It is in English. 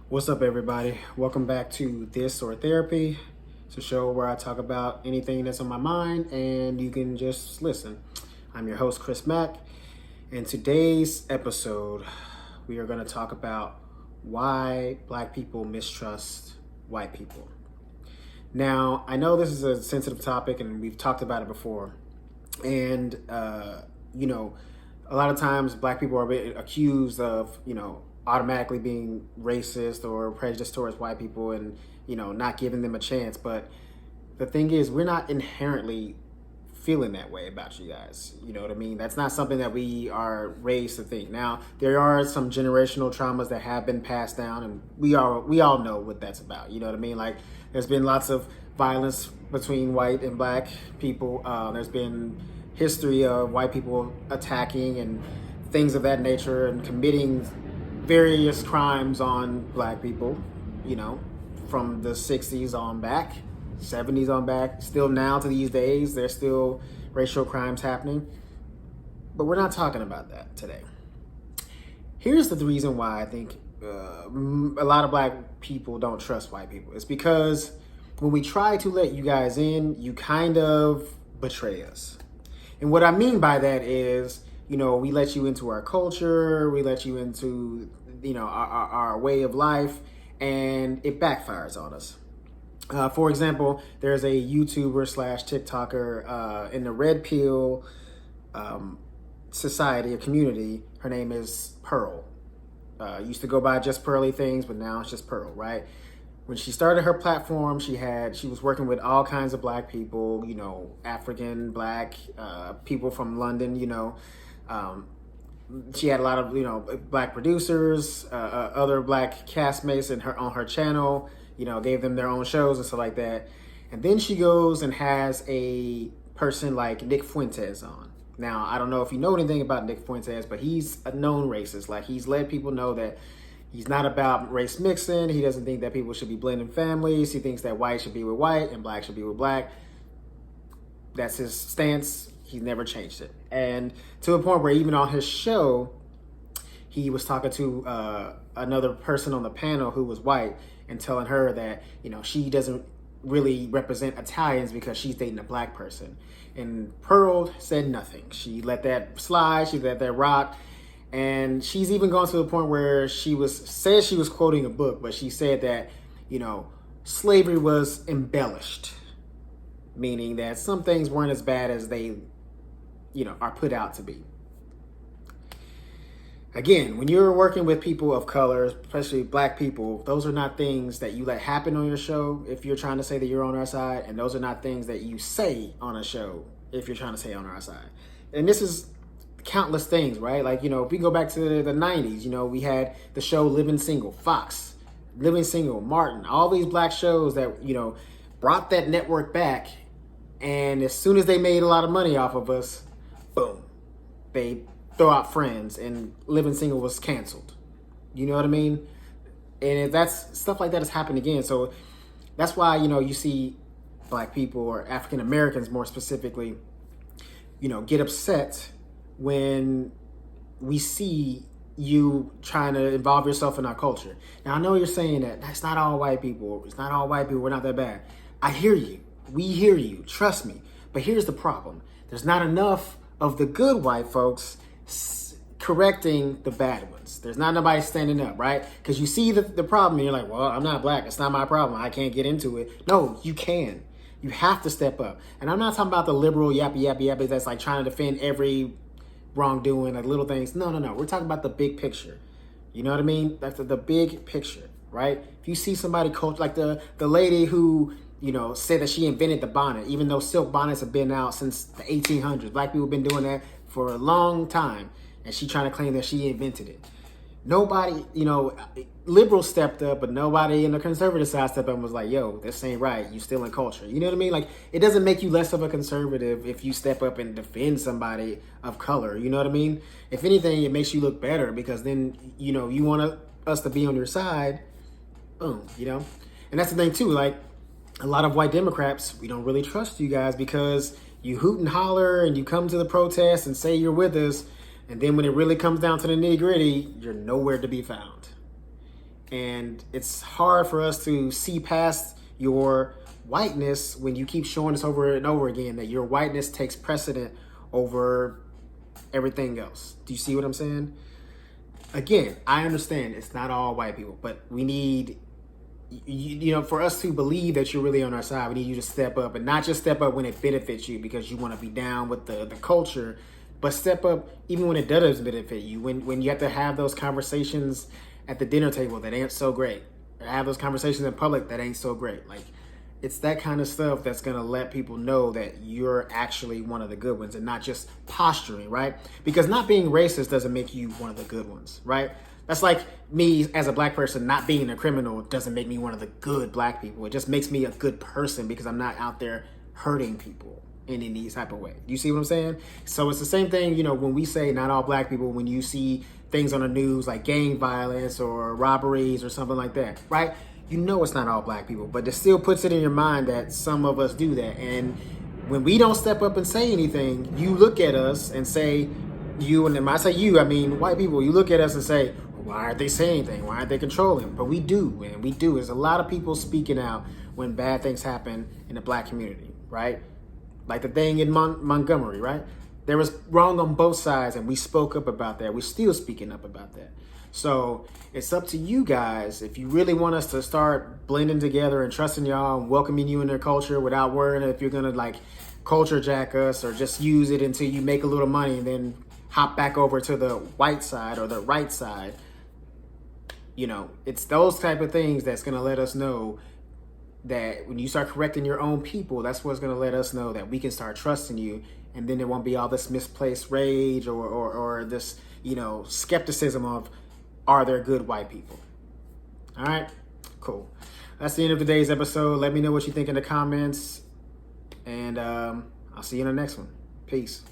What's up, everybody? Welcome back to This or Therapy. It's a show where I talk about anything that's on my mind and you can just listen. I'm your host, Chris Mack. In today's episode, we are going to talk about why Black people mistrust white people. Now, I know this is a sensitive topic and we've talked about it before. And, a lot of times Black people are accused of, automatically being racist or prejudiced towards white people and, not giving them a chance. But the thing is, we're not inherently feeling that way about you guys. You know what I mean? That's not something that we are raised to think. Now, there are some generational traumas that have been passed down, and we all know what that's about. You know what I mean? Like, there's been lots of violence between white and Black people. There's been history of white people attacking and things of that nature and committing various crimes on Black people, from the 60s on back, 70s on back. Still now to these days, there's still racial crimes happening. But we're not talking about that today. Here's the reason why I think a lot of Black people don't trust white people. It's because when we try to let you guys in, you kind of betray us. And what I mean by that is, we let you into our culture, we let you into, our way of life, and it backfires on us. For example, there's a YouTuber / TikToker in the Red Pill society or community. Her name is Pearl. Used to go by just Pearly Things, but now it's just Pearl, right? When she started her platform, she was working with all kinds of Black people, African, Black, people from London, she had a lot of, Black producers, other Black castmates on her channel, gave them their own shows and stuff like that. And then she goes and has a person like Nick Fuentes on. Now, I don't know if you know anything about Nick Fuentes, but he's a known racist. Like, he's let people know that he's not about race mixing. He doesn't think that people should be blending families. He thinks that white should be with white and Black should be with Black. That's his stance. He's never changed it. And to a point where even on his show, he was talking to another person on the panel who was white and telling her that, she doesn't really represent Italians because she's dating a Black person. And Pearl said nothing. She let that slide. She let that rock. And she's even gone to the point where she was quoting a book, but she said that, slavery was embellished, meaning that some things weren't as bad as they, are put out to be. Again, when you're working with people of color, especially Black people, those are not things that you let happen on your show if you're trying to say that you're on our side, and those are not things that you say on a show if you're trying to say on our side. And this is countless things, right? Like, if we go back to the 90s, we had the show Living Single, Fox, Living Single, Martin, all these Black shows that, brought that network back. And as soon as they made a lot of money off of us, boom, they throw out Friends and Living Single was canceled. You know what I mean? And that's stuff like that has happened again. So that's why, you see Black people or African Americans more specifically, get upset when we see you trying to involve yourself in our culture. Now, I know you're saying that that's not all white people. It's not all white people. We're not that bad. I hear you. We hear you. Trust me. But here's the problem. There's not enough of the good white folks correcting the bad ones. There's not nobody standing up, right? Because you see the problem and you're like, well, I'm not Black. It's not my problem. I can't get into it. No, you can. You have to step up. And I'm not talking about the liberal yappy that's like trying to defend every wrongdoing, like little things. No. We're talking about the big picture. You know what I mean? That's the big picture, right? If you see somebody like the lady who, said that she invented the bonnet, even though silk bonnets have been out since the 1800s. Black people have been doing that for a long time. And she trying to claim that she invented it. Nobody, liberals stepped up, but nobody in the conservative side stepped up and was like, yo, this ain't right. You still in culture. You know what I mean? Like, it doesn't make you less of a conservative if you step up and defend somebody of color. You know what I mean? If anything, it makes you look better because then, you want us to be on your side. Boom, And that's the thing too. Like, a lot of white Democrats, we don't really trust you guys because you hoot and holler and you come to the protests and say you're with us. And then when it really comes down to the nitty gritty, you're nowhere to be found. And it's hard for us to see past your whiteness when you keep showing us over and over again that your whiteness takes precedent over everything else. Do you see what I'm saying? Again, I understand it's not all white people, but we need, for us to believe that you're really on our side, we need you to step up, and not just step up when it benefits you because you want to be down with the culture, but step up even when it doesn't benefit you. When you have to have those conversations at the dinner table that ain't so great, or have those conversations in public that ain't so great. Like, it's that kind of stuff that's going to let people know that you're actually one of the good ones and not just posturing, right? Because not being racist doesn't make you one of the good ones, right? That's like me as a black person not being a criminal doesn't make me one of the good black people. It just makes me a good person because I'm not out there hurting people in any type of way. You see what I'm saying? So it's the same thing, when we say not all black people, when you see things on the news like gang violence or robberies or something like that, right? It's not all black people, but it still puts it in your mind that some of us do that. And when we don't step up and say anything, you look at us and say, and when I say you, I mean white people, you look at us and say, why aren't they saying anything? Why aren't they controlling? But we do, and we do. There's a lot of people speaking out when bad things happen in the black community, right? Like the thing in Montgomery, right? There was wrong on both sides, and we spoke up about that. We're still speaking up about that. So it's up to you guys. If you really want us to start blending together and trusting y'all and welcoming you in their culture without worrying if you're going to culture jack us or just use it until you make a little money and then hop back over to the white side or the right side. It's those type of things that's going to let us know that when you start correcting your own people, that's what's going to let us know that we can start trusting you. And then there won't be all this misplaced rage or this, skepticism of, are there good white people? All right, cool. That's the end of today's episode. Let me know what you think in the comments. And I'll see you in the next one. Peace.